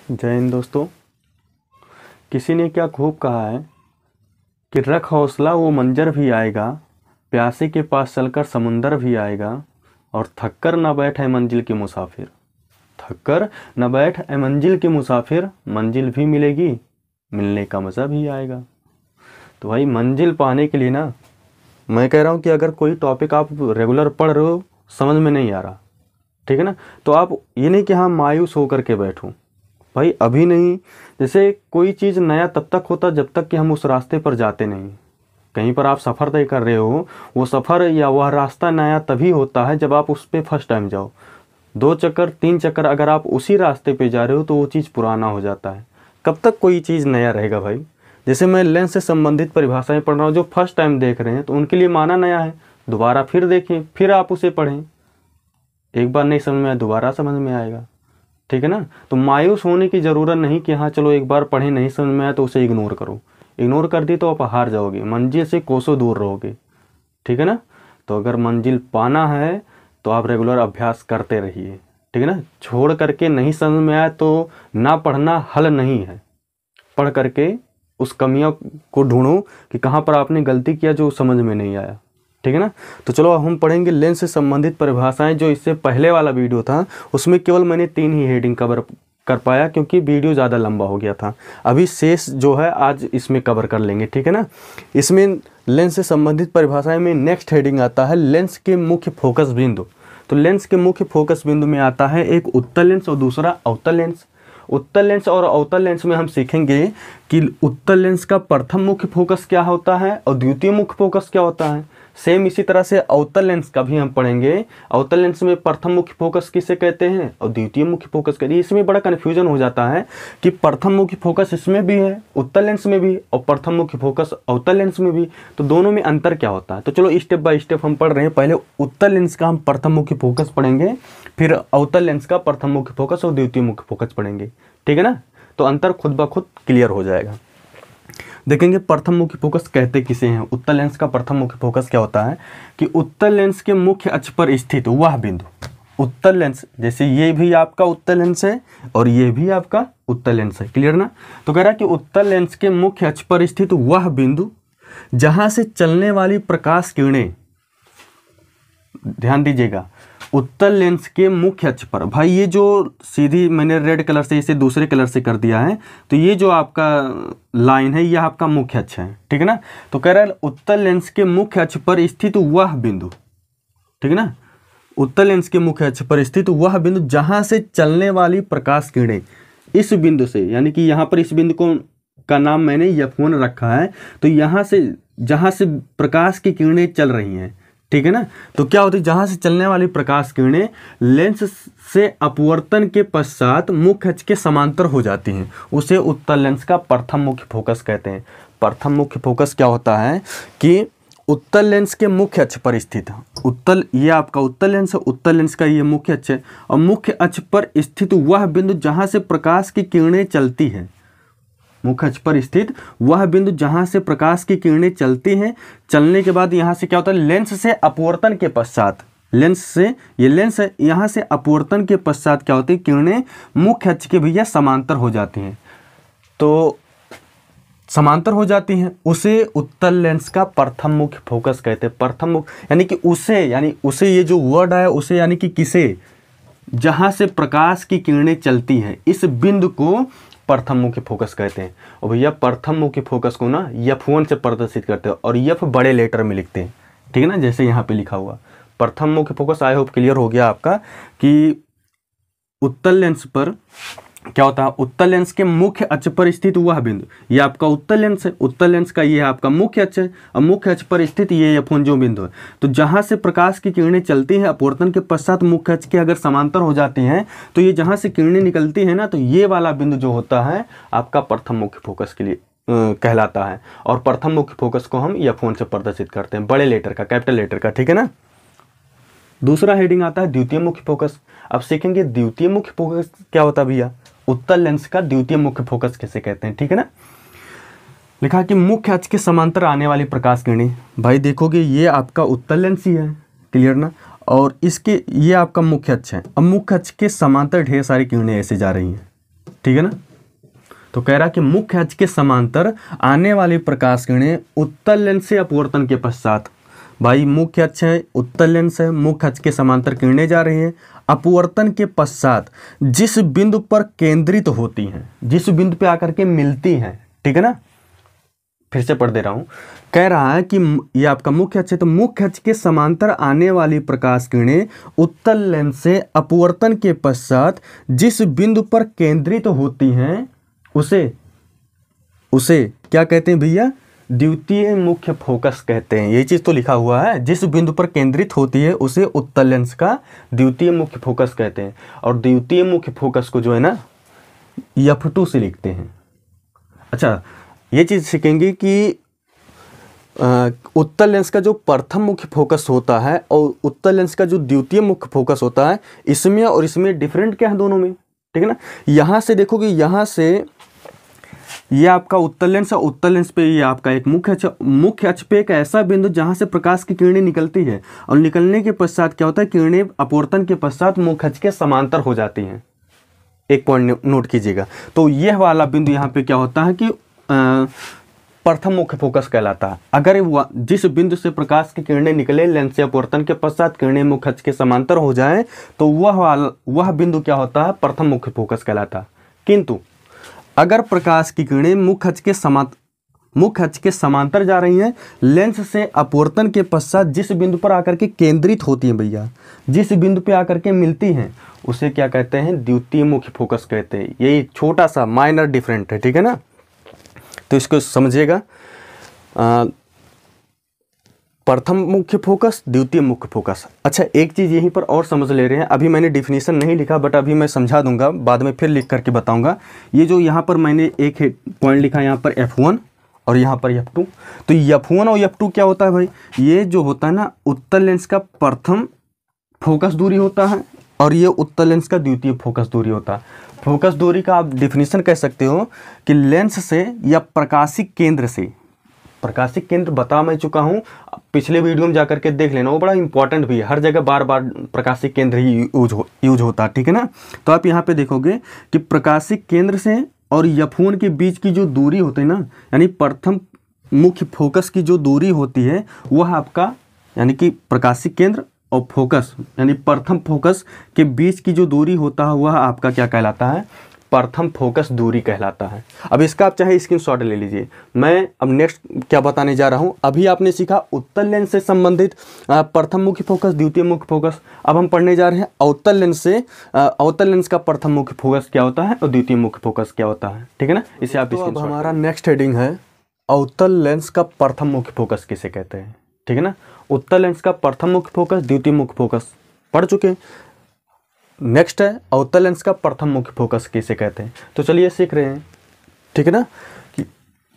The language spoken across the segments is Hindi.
जय हिंद दोस्तों। किसी ने क्या खूब कहा है कि रख हौसला वो मंजर भी आएगा, प्यासे के पास चलकर समुंदर भी आएगा, और थककर न बैठे मंजिल के मुसाफिर, थककर न बैठे मंजिल के मुसाफिर, मंजिल भी मिलेगी, मिलने का मज़ा भी आएगा। तो भाई मंजिल पाने के लिए ना, मैं कह रहा हूँ कि अगर कोई टॉपिक आप रेगुलर पढ़ रहे हो, समझ में नहीं आ रहा, ठीक है ना, तो आप ये नहीं कि हाँ मायूस होकर के बैठूं, भाई अभी नहीं। जैसे कोई चीज़ नया तब तक होता जब तक कि हम उस रास्ते पर जाते नहीं। कहीं पर आप सफ़र तय कर रहे हो, वो सफ़र या वह रास्ता नया तभी होता है जब आप उस पर फर्स्ट टाइम जाओ। 2 चक्कर 3 चक्कर अगर आप उसी रास्ते पे जा रहे हो तो वो चीज़ पुराना हो जाता है। कब तक कोई चीज़ नया रहेगा भाई। जैसे मैं लेंस से संबंधित परिभाषाएं पढ़ रहा हूँ, जो फर्स्ट टाइम देख रहे हैं तो उनके लिए माना नया है, दोबारा फिर देखें, फिर आप उसे पढ़ें। एक बार नहीं समझ में आया, दोबारा समझ में आएगा, ठीक है ना। तो मायूस होने की ज़रूरत नहीं कि हाँ चलो एक बार पढ़ें, नहीं समझ में आया तो उसे इग्नोर करो। इग्नोर कर दी तो आप हार जाओगे, मंजिल से कोसों दूर रहोगे, ठीक है ना। तो अगर मंजिल पाना है तो आप रेगुलर अभ्यास करते रहिए, ठीक है ना। छोड़ करके नहीं समझ में आया तो ना पढ़ना हल नहीं है। पढ़ करके उस कमियों को ढूंढो कि कहाँ पर आपने गलती किया जो समझ में नहीं आया, ठीक है ना। तो चलो हम पढ़ेंगे लेंस से संबंधित परिभाषाएं। जो इससे पहले वाला वीडियो था उसमें केवल मैंने 3 ही हेडिंग कवर कर पाया क्योंकि वीडियो ज़्यादा लंबा हो गया था। अभी शेष जो है आज इसमें कवर कर लेंगे, ठीक है ना। इसमें लेंस से संबंधित परिभाषाएं में नेक्स्ट हेडिंग आता है लेंस के मुख्य फोकस बिंदु। तो लेंस के मुख्य फोकस बिंदु में आता है एक उत्तल लेंस और दूसरा अवतल लेंस। उत्तल लेंस और अवतल लेंस में हम सीखेंगे कि उत्तल लेंस का प्रथम मुख्य फोकस क्या होता है और द्वितीय मुख्य फोकस क्या होता है। सेम इसी तरह से अवतल लेंस का भी हम पढ़ेंगे। अवतल लेंस में प्रथम मुख्य फोकस किसे कहते हैं और द्वितीय मुख्य फोकस कहते हैं। इसमें बड़ा कन्फ्यूजन हो जाता है कि प्रथम मुख्य फोकस इसमें भी है, उत्तल लेंस में भी, और प्रथम मुख्य फोकस अवतल लेंस में भी, तो दोनों में अंतर क्या होता है। तो चलो स्टेप बाय स्टेप हम पढ़ रहे हैं। पहले उत्तल लेंस का हम प्रथम मुख्य फोकस पढ़ेंगे, फिर अवतल लेंस का प्रथम मुख्य फोकस और द्वितीय मुख्य फोकस पढ़ेंगे, ठीक है ना। तो अंतर खुद ब खुद क्लियर हो जाएगा। देखेंगे प्रथम मुख्य फोकस कहते किसे हैं। उत्तल लेंस का प्रथम मुख्य फोकस क्या होता है कि उत्तल लेंस के मुख्य अक्ष पर स्थित वह बिंदु। उत्तल लेंस जैसे ये भी आपका उत्तल लेंस है और ये भी आपका उत्तल लेंस है, क्लियर ना। तो कह रहा है कि उत्तल लेंस के मुख्य अक्ष पर स्थित वह बिंदु जहां से चलने वाली प्रकाश किरणें, ध्यान दीजिएगा, उत्तल लेंस के मुख्य अक्ष पर, भाई ये जो सीधी मैंने रेड कलर से इसे दूसरे कलर से कर दिया है, तो ये जो आपका लाइन है यह आपका मुख्य अक्ष है, ठीक है ना। तो कह रहा है उत्तल लेंस के मुख्य अक्ष पर स्थित वह बिंदु, ठीक है ना, उत्तल लेंस के मुख्य अक्ष पर स्थित वह बिंदु जहां से चलने वाली प्रकाश किरणें, इस बिंदु से, यानी कि यहाँ पर इस बिंदु को का नाम मैंने F1 रखा है। तो यहाँ से जहाँ से प्रकाश की किरणें चल रही हैं, ठीक है ना, तो क्या होती है, जहां से चलने वाली प्रकाश किरणें लेंस से अपवर्तन के पश्चात मुख्य अक्ष के समांतर हो जाती हैं, उसे उत्तल लेंस का प्रथम मुख्य फोकस कहते हैं। प्रथम मुख्य फोकस क्या होता है कि उत्तल लेंस के मुख्य अक्ष पर स्थित, उत्तल, ये आपका उत्तल लेंस है, उत्तल लेंस का ये मुख्य अक्ष है, और मुख्य अक्ष पर स्थित वह बिंदु जहां से प्रकाश की किरणें चलती है, मुख्य अक्ष पर स्थित वह बिंदु जहां से प्रकाश की किरणें चलती हैं। चलने के बाद यहां से क्या होता है, लेंस से अपवर्तन के पश्चात, लेंस से, ये लेंस है, यहां से अपवर्तन के पश्चात क्या होती है, किरणें मुख्य अक्ष के भैया समांतर हो जाती हैं। तो समांतर हो जाती हैं, उसे उत्तल लेंस का प्रथम मुख्य फोकस कहते हैं। प्रथम मुख्य यानी कि उसे, यानी उसे, ये जो वर्ड है उसे, यानी कि किसे, जहां से प्रकाश की किरणें चलती हैं, इस बिंदु को प्रथम मुख्य फोकस कहते हैं। और भैया प्रथम मुख्य फोकस को ना F1 से प्रदर्शित करते हैं और F बड़े लेटर में लिखते हैं, ठीक है ना, जैसे यहाँ पे लिखा हुआ प्रथम मुख्य फोकस। आई होप क्लियर हो गया आपका कि उत्तल लेंस पर क्या होता है, उत्तल लेंस के मुख्य अक्ष पर स्थित वह बिंदु, ये आपका उत्तल लेंस है, उत्तल लेंस का ये आपका मुख्य अक्ष है, और मुख्य अक्ष पर स्थित ये F1 जो बिंदु है, तो जहां से प्रकाश की किरणें चलती हैं, अपवर्तन के पश्चात मुख्य अक्ष के अगर समांतर हो जाती हैं, तो ये जहां से किरणें निकलती हैं ना, तो ये वाला बिंदु जो होता है आपका प्रथम मुख्य फोकस के लिए कहलाता है। और प्रथम मुख्य फोकस को हम F1 से प्रदर्शित करते हैं, बड़े लेटर का, कैपिटल लेटर का, ठीक है ना। दूसरा हेडिंग आता है द्वितीय मुख्य फोकस। अब सीखेंगे द्वितीय मुख्य फोकस क्या होता है भैया, उत्तल लेंस का द्वितीय मुख्य फोकस किसे कहते हैं, ठीक है ना। लिखा कि मुख्य अक्ष के समांतर आने वाली प्रकाश किरणें, भाई देखोगे ये आपका उत्तल लेंस ही है, क्लियर ना, और इसके ये आपका मुख्य अक्ष है। अब मुख्य अक्ष के समांतर ढेर सारी किरणें ऐसे जा रही हैं, ठीक है ना। तो कह रहा कि मुख्य अक्ष के समांतर आने वाली प्रकाश किरणें उत्तल लेंस से अपवर्तन के पश्चात, भाई मुख्य अक्ष है, उत्तल लेंस है, मुख्य अक्ष के समांतर किरणें जा रही हैं, अपवर्तन के पश्चात जिस बिंदु पर केंद्रित होती हैं, जिस बिंदु पे आकर के मिलती हैं, ठीक है ना। फिर से पढ़ दे रहा हूँ, कह रहा है कि ये आपका मुख्य अक्ष है, तो मुख्य अक्ष के समांतर आने वाली प्रकाश किरणें उत्तल लेंस से अपवर्तन के पश्चात जिस बिंदु पर केंद्रित होती हैं उसे क्या कहते हैं भैया, द्वितीय मुख्य फोकस कहते हैं। ये चीज तो लिखा हुआ है, जिस बिंदु पर केंद्रित होती है उसे उत्तल लेंस का द्वितीय मुख्य फोकस कहते हैं। और द्वितीय मुख्य फोकस को जो है ना F2 से लिखते हैं। अच्छा, ये चीज सीखेंगे कि उत्तल लेंस का जो प्रथम मुख्य फोकस होता है और उत्तल लेंस का जो द्वितीय मुख्य फोकस होता है, इसमें और इसमें डिफरेंट क्या है दोनों में, ठीक है ना। यहाँ से देखोगे, यहाँ से ये आपका उत्तल लेंस है, उत्तल लेंस पे ये आपका एक मुख्य अक्ष पे एक ऐसा बिंदु जहाँ से प्रकाश की किरणें निकलती है और निकलने के पश्चात क्या होता है, किरणें अपवर्तन के पश्चात मुख्य अक्ष के समांतर हो जाती हैं। एक पॉइंट नोट कीजिएगा, तो यह वाला बिंदु यहाँ पे क्या होता है कि प्रथम मुख्य फोकस कहलाता है। अगर जिस बिंदु से प्रकाश की किरणें निकले लेंस से अपवर्तन के पश्चात किरणें मुख्य अक्ष के समांतर हो जाएं, तो वह बिंदु क्या होता है, प्रथम मुख्य फोकस कहलाता है। किंतु अगर प्रकाश की किरणें मुख्य अक्ष के समांतर जा रही हैं, लेंस से अपवर्तन के पश्चात जिस बिंदु पर आकर के केंद्रित होती हैं भैया, जिस बिंदु पे आकर के मिलती हैं, उसे क्या कहते हैं, द्वितीय मुख्य फोकस कहते हैं। यही छोटा सा माइनर डिफरेंट है, ठीक है ना। तो इसको समझिएगा, प्रथम मुख्य फोकस, द्वितीय मुख्य फोकस। अच्छा, एक चीज़ यहीं पर और समझ ले रहे हैं, अभी मैंने डिफिनीशन नहीं लिखा बट अभी मैं समझा दूंगा, बाद में फिर लिख करके बताऊंगा। ये जो यहाँ पर मैंने एक पॉइंट लिखा है, यहाँ पर F1 और यहाँ पर F2, तो F1 और F2 क्या होता है भाई, ये जो होता है ना उत्तल लेंस का प्रथम फोकस दूरी होता है और ये उत्तल लेंस का द्वितीय फोकस दूरी होता है। फोकस दूरी का आप डिफिनीशन कह सकते हो कि लेंस से या प्रकाशिक केंद्र से, प्रकाशिक केंद्र बता मैं चुका हूँ, पिछले वीडियो में जाकर के देख लेना, वो बड़ा इंपॉर्टेंट भी है, हर जगह बार बार प्रकाशिक केंद्र ही यूज होता है, ठीक है ना। तो आप यहाँ पे देखोगे कि प्रकाशिक केंद्र से और F1 के बीच की जो दूरी होती है ना, यानी प्रथम मुख्य फोकस की जो दूरी होती है वह आपका, यानी कि प्रकाशिक केंद्र और फोकस यानी प्रथम फोकस के बीच की जो दूरी होता है वह आपका क्या कहलाता है, प्रथम फोकस दूरी कहलाता है। अब इसका आप चाहे स्क्रीनशॉट ले लीजिए। मैं अब नेक्स्ट क्या बताने जा रहा हूं, अभी आपने सीखा उत्तल लेंस से संबंधित प्रथम मुख्य फोकस, द्वितीय मुख्य फोकस। अब हम पढ़ने जा रहे हैं अवतल लेंस से, अवतल लेंस का प्रथम मुख्य फोकस क्या होता है और द्वितीय मुख्य फोकस क्या होता है, ठीक है ना। इसे आप, तो अब हमारा नेक्स्ट हेडिंग है अवतल लेंस का प्रथम मुख्य फोकस किसे कहते हैं, ठीक है ना। उत्तल लेंस का प्रथम मुख्य फोकस, द्वितीय मुख्य फोकस पढ़ चुके हैं। नेक्स्ट है अवतल लेंस का प्रथम मुख्य फोकस किसे कहते हैं, तो चलिए सीख रहे हैं, ठीक है ना। कि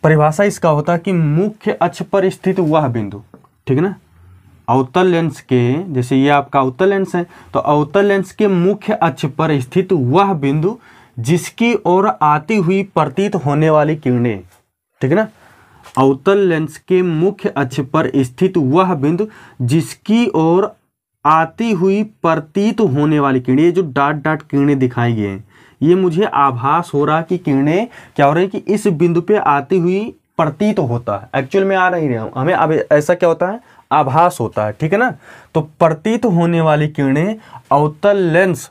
परिभाषा इसका होता है कि मुख्य अक्ष पर स्थित वह बिंदु, ठीक है ना। अवतल लेंस के, जैसे ये आपका अवतल लेंस है, तो अवतल लेंस के मुख्य अक्ष पर स्थित वह बिंदु जिसकी ओर आती हुई प्रतीत होने वाली किरणें, ठीक है ना। अवतल लेंस के मुख्य अक्ष पर स्थित वह बिंदु जिसकी ओर आती हुई प्रतीत होने वाली किरणें, ये जो डॉट डॉट किरणें दिखाई गई हैं, ये मुझे आभास हो रहा कि किरणें क्या हो रही है कि इस बिंदु पे आती हुई प्रतीत होता है, एक्चुअल में आ नहीं रहा, हमें अब ऐसा क्या होता है, आभास होता है, ठीक है ना। तो प्रतीत होने वाली किरणें अवतल लेंस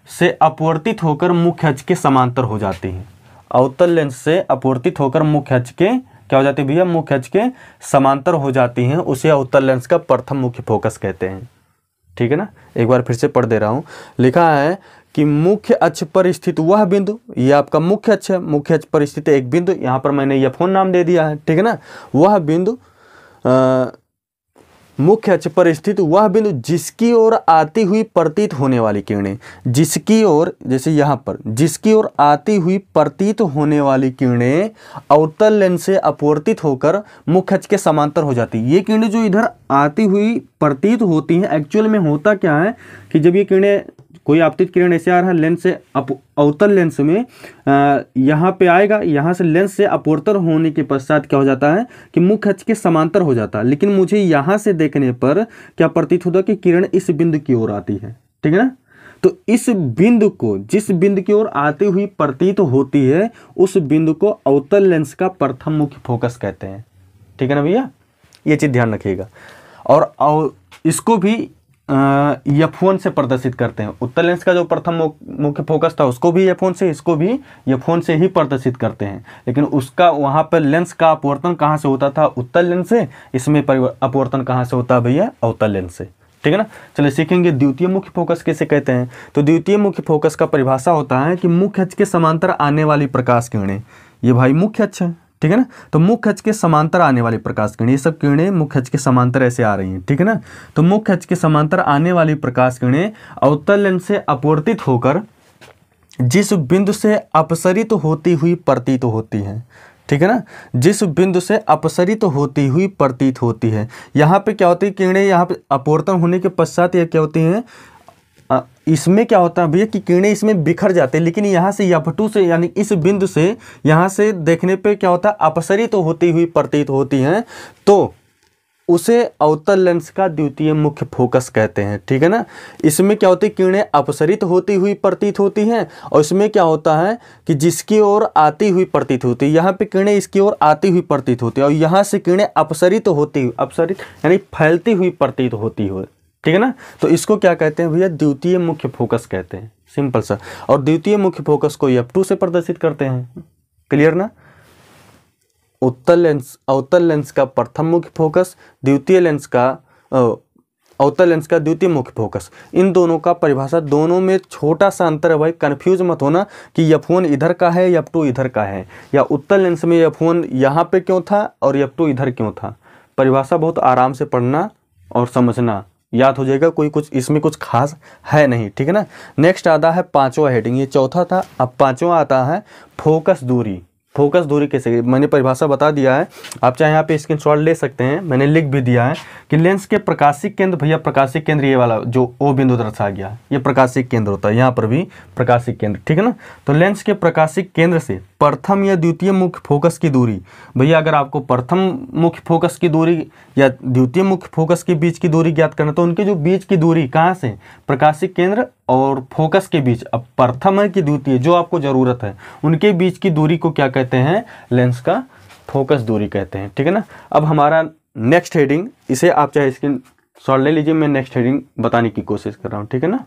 से अपवर्तित होकर मुख्य अक्ष के समांतर हो जाती हैं। अवतल लेंस से अपवर्तित होकर मुख्य अक्ष के क्या हो जाती है भैया, मुख्य अक्ष के समांतर हो जाती हैं, उसे अवतल लेंस का प्रथम मुख्य फोकस कहते हैं, ठीक है ना। एक बार फिर से पढ़ दे रहा हूं, लिखा है कि मुख्य अक्ष पर स्थित वह बिंदु, ये आपका मुख्य अक्ष है, मुख्य अक्ष पर स्थित एक बिंदु, यहाँ पर मैंने F1 नाम दे दिया है, ठीक है ना। वह बिंदु मुख्य अक्ष पर स्थित वह बिंदु जिसकी ओर आती हुई प्रतीत होने वाली किरणें, जिसकी ओर, जैसे यहाँ पर जिसकी ओर आती हुई प्रतीत होने वाली किरणें अवतल लेंस से अपवर्तित होकर मुख्य अक्ष के समांतर हो जाती है। ये किरणें जो इधर आती हुई प्रतीत होती हैं, एक्चुअल में होता क्या है कि जब ये किरणें, कोई आपतित किरण ऐसे आ रहा है लेंस से अवतल लेंस में, यहाँ पे आएगा, यहाँ से लेंस से अपवर्तन होने के पश्चात क्या हो जाता है कि मुख्य अक्ष के समांतर हो जाता है। लेकिन मुझे यहाँ से देखने पर क्या प्रतीत होता है कि किरण इस बिंदु की ओर आती है, ठीक है ना। तो इस बिंदु को, जिस बिंदु की ओर आती हुई प्रतीत होती है, उस बिंदु को अवतल लेंस का प्रथम मुख्य फोकस कहते हैं। ठीक है ना भैया, ये चीज ध्यान रखिएगा। और इसको भी F1 से प्रदर्शित करते हैं। उत्तल लेंस का जो प्रथम मुख्य फोकस था उसको भी F1 से, इसको भी F1 से ही प्रदर्शित करते हैं। लेकिन उसका वहां पर लेंस का अपवर्तन कहाँ से होता था? उत्तल लेंस से। इसमें अपवर्तन कहाँ से होता है भैया? अवतल लेंस से। ठीक है ना। चलिए सीखेंगे द्वितीय मुख्य फोकस किसे कहते हैं। तो द्वितीय मुख्य फोकस का परिभाषा होता है कि मुख्य अक्ष के समांतर आने वाली प्रकाश किरणें, ये भाई मुख्य अक्ष है, ठीक है ना। तो मुख्य अक्ष के समांतर आने वाली प्रकाश किरणें, ये सब किरणें मुख्य अक्ष के समांतर ऐसे आ रही हैं, ठीक है ना। तो मुख्य अक्ष के समांतर आने वाली प्रकाश किरणें अवतल लेंस से अपवर्तित होकर जिस बिंदु से अपसरित होती हुई प्रतीत होती हैं, ठीक है ना, जिस बिंदु से अपसरित होती हुई प्रतीत होती है। यहाँ पे क्या होती है, किरणें यहाँ पे अपवर्तन होने के पश्चात ये क्या होती हैं, इसमें क्या होता है भैया कि किरणें इसमें बिखर जाते हैं, लेकिन यहाँ से F2 से यानी इस बिंदु से यहाँ से देखने पे क्या होता है, अपसरित तो होती हुई प्रतीत होती हैं, तो उसे अवतल लेंस का द्वितीय मुख्य फोकस कहते हैं। ठीक है ना। इसमें क्या होती है, किरणें अपसरित होती हुई प्रतीत होती हैं, और इसमें क्या होता है कि जिसकी ओर आती हुई प्रतीत होती है, यहाँ पे किरणें इसकी ओर आती हुई प्रतीत होती है, और यहाँ से किरणें अपसरित होती हुई, अपसरित यानी फैलती हुई प्रतीत होती हो, ठीक है ना। तो इसको क्या कहते हैं भैया, द्वितीय मुख्य फोकस कहते हैं, सिंपल सा। और द्वितीय मुख्य फोकस को F2 से प्रदर्शित करते हैं, क्लियर ना। उत्तल लेंस, अवतल लेंस का प्रथम मुख्य फोकस, द्वितीय लेंस का अवतल लेंस का द्वितीय मुख्य फोकस, इन दोनों का परिभाषा, दोनों में छोटा सा अंतर है भाई, कंफ्यूज मत होना कि F1 इधर का है, F2 इधर का है, या उत्तल लेंस में F1 यहाँ पे क्यों था और F2 इधर क्यों था। परिभाषा बहुत आराम से पढ़ना और समझना, याद हो जाएगा, कोई कुछ इसमें कुछ खास है नहीं, ठीक है ना। नेक्स्ट आता है पांचवा हेडिंग, ये चौथा था, अब पांचवा आता है फोकस दूरी। फोकस दूरी कैसे, मैंने परिभाषा बता दिया है, आप चाहे यहाँ पे स्क्रीनशॉट ले सकते हैं, मैंने लिख भी दिया है कि लेंस के प्रकाशिक केंद्र, भैया प्रकाशिक केंद्र ये वाला जो O बिंदु दर्शा गया, ये प्रकाशिक केंद्र होता है, यहाँ पर भी प्रकाशिक केंद्र, ठीक है ना। तो लेंस के प्रकाशिक केंद्र से प्रथम या द्वितीय मुख्य फोकस की दूरी, भैया अगर आपको प्रथम मुख्य फोकस की दूरी या द्वितीय मुख्य फोकस के बीच की दूरी ज्ञात करना, तो उनके जो बीच की दूरी कहाँ से, प्रकाशिक केंद्र और फोकस के बीच, अब प्रथम है कि द्वितीय, जो आपको जरूरत है, उनके बीच की दूरी को क्या कहते हैं, लेंस का फोकस दूरी कहते हैं, ठीक है ना। अब हमारा नेक्स्ट हेडिंग, इसे आप चाहे स्क्रीन शॉट ले लीजिए, मैं नेक्स्ट हेडिंग बताने की कोशिश कर रहा हूँ, ठीक है ना।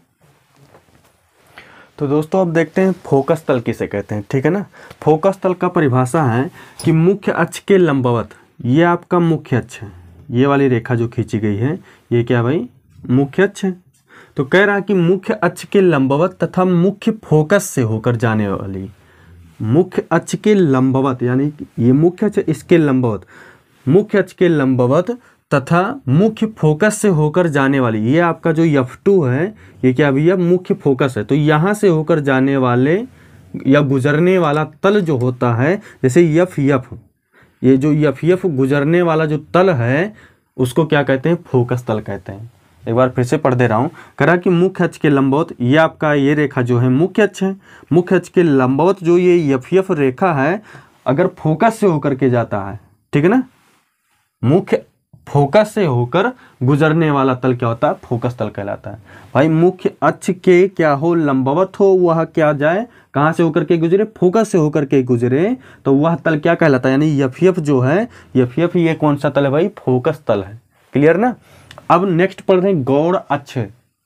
तो दोस्तों अब देखते हैं फोकस तल किसे कहते हैं, ठीक है ना। फोकस तल का परिभाषा है कि मुख्य अक्ष के लंबवत, ये आपका मुख्य अक्ष है, ये वाली रेखा जो खींची गई है, ये क्या भाई, मुख्य अक्ष है। तो कह रहा है कि मुख्य अक्ष के लंबवत तथा मुख्य फोकस से होकर जाने वाली, मुख्य अक्ष के लंबवत यानी ये मुख्य अक्ष, इसके लंबवत, मुख्य अक्ष के लंबवत तथा मुख्य फोकस से होकर जाने वाली, ये आपका जो F2 है, ये क्या भैया, मुख्य फोकस है। तो यहाँ से होकर जाने वाले या गुजरने वाला तल जो होता है, जैसे FF, ये जो FF गुजरने वाला जो तल है, उसको क्या कहते हैं, फोकस तल कहते हैं। एक बार फिर से पढ़ दे रहा हूँ, करा कि मुख्य अक्ष के लंबवत, ये आपका ये रेखा जो है मुख्य अक्ष है, मुख्य अक्ष के लंबवत जो ये FF रेखा है, अगर फोकस से होकर के जाता है, ठीक है ना, मुख्य फोकस से होकर गुजरने वाला तल क्या होता है, फोकस तल कहलाता है। भाई मुख्य अक्ष के क्या हो, लंबवत हो, वह क्या जाए, कहाँ से होकर के गुजरे, फोकस से होकर के गुजरे, तो वह तल क्या कहलाता है, यानी FF जो है, FF ये कौन सा तल है भाई, फोकस तल है, क्लियर ना। अब नेक्स्ट पढ़ रहे हैं गौड़ अक्ष,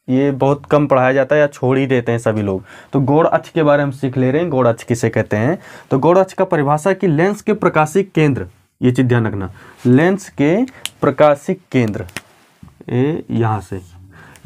ये बहुत कम पढ़ाया जाता है या छोड़ ही देते हैं सभी लोग, तो गौड़ अक्ष के बारे में सीख ले रहे हैं, गौड़ अक्ष किसे कहते हैं। तो गौड़ अक्ष का परिभाषा कि लेंस के प्रकाशिक केंद्र, ये चीज ध्यान रखना, लेंस के प्रकाशिक केंद्र, यहाँ से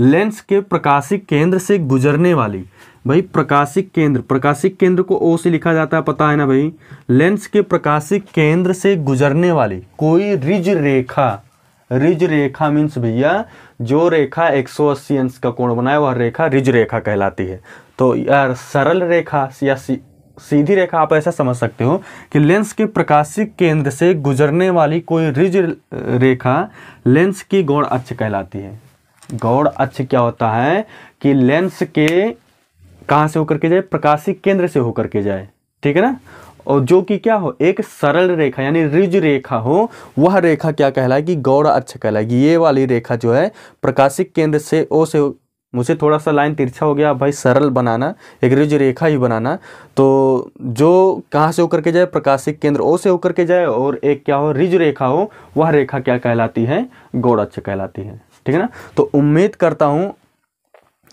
लेंस के प्रकाशिक केंद्र से गुजरने वाली, भाई प्रकाशिक केंद्र, प्रकाशिक केंद्र को O से लिखा जाता है, पता है ना भाई। लेंस के प्रकाशिक केंद्र से गुजरने वाली कोई रिज रेखा, रिज रेखा मीन्स भैया जो रेखा 180 अंश का कोण बनाए, वह रेखा रिज रेखा कहलाती है। तो यार सरल रेखा या सीधी रेखा, आप ऐसा समझ सकते हो कि लेंस के प्रकाशिक केंद्र से गुजरने वाली कोई रिज रेखा लेंस की गौड़ अक्ष कहलाती है। गौड़ अक्ष क्या होता है कि लेंस के कहाँ से होकर के जाए, प्रकाशिक केंद्र से होकर के जाए, ठीक है ना, और जो कि क्या हो, एक सरल रेखा यानी रिज रेखा हो, वह रेखा क्या कहलाएगी, गौड़ अक्ष कहलाएगी। ये वाली रेखा जो है प्रकाशिक केंद्र से O से मुझे थोड़ा सा लाइन तिरछा हो गया, भाई सरल बनाना, एक ऋज रेखा ही बनाना। तो जो कहाँ से होकर के जाए, प्रकाशिक केंद्र ओ से होकर के जाए, और एक क्या हो, ऋज रेखा हो, वह रेखा क्या कहलाती है, गौड़ अक्ष कहलाती है। ठीक है ना। तो उम्मीद करता हूँ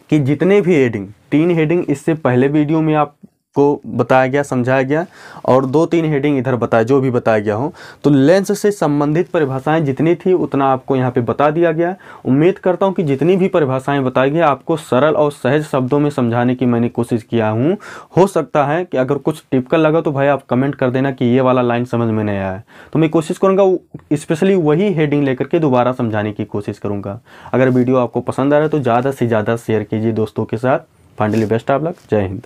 कि जितने भी हेडिंग, 3 हेडिंग इससे पहले वीडियो में आपको बताया गया, समझाया गया, और 2-3 हेडिंग इधर बताया, जो भी बताया गया हो, तो लेंस से संबंधित परिभाषाएं जितनी थी उतना आपको यहाँ पे बता दिया गया। उम्मीद करता हूँ कि जितनी भी परिभाषाएं बताई गई आपको सरल और सहज शब्दों में समझाने की मैंने कोशिश किया हूँ। हो सकता है कि अगर कुछ टिपिकल लगा तो भाई आप कमेंट कर देना कि ये वाला लाइन समझ में नहीं आया, तो मैं कोशिश करूँगा स्पेशली वही हेडिंग लेकर के दोबारा समझाने की कोशिश करूँगा। अगर वीडियो आपको पसंद आ रहा है तो ज़्यादा से ज़्यादा शेयर कीजिए दोस्तों के साथ। फाइनली बेस्ट ऑफ लक, जय हिंद।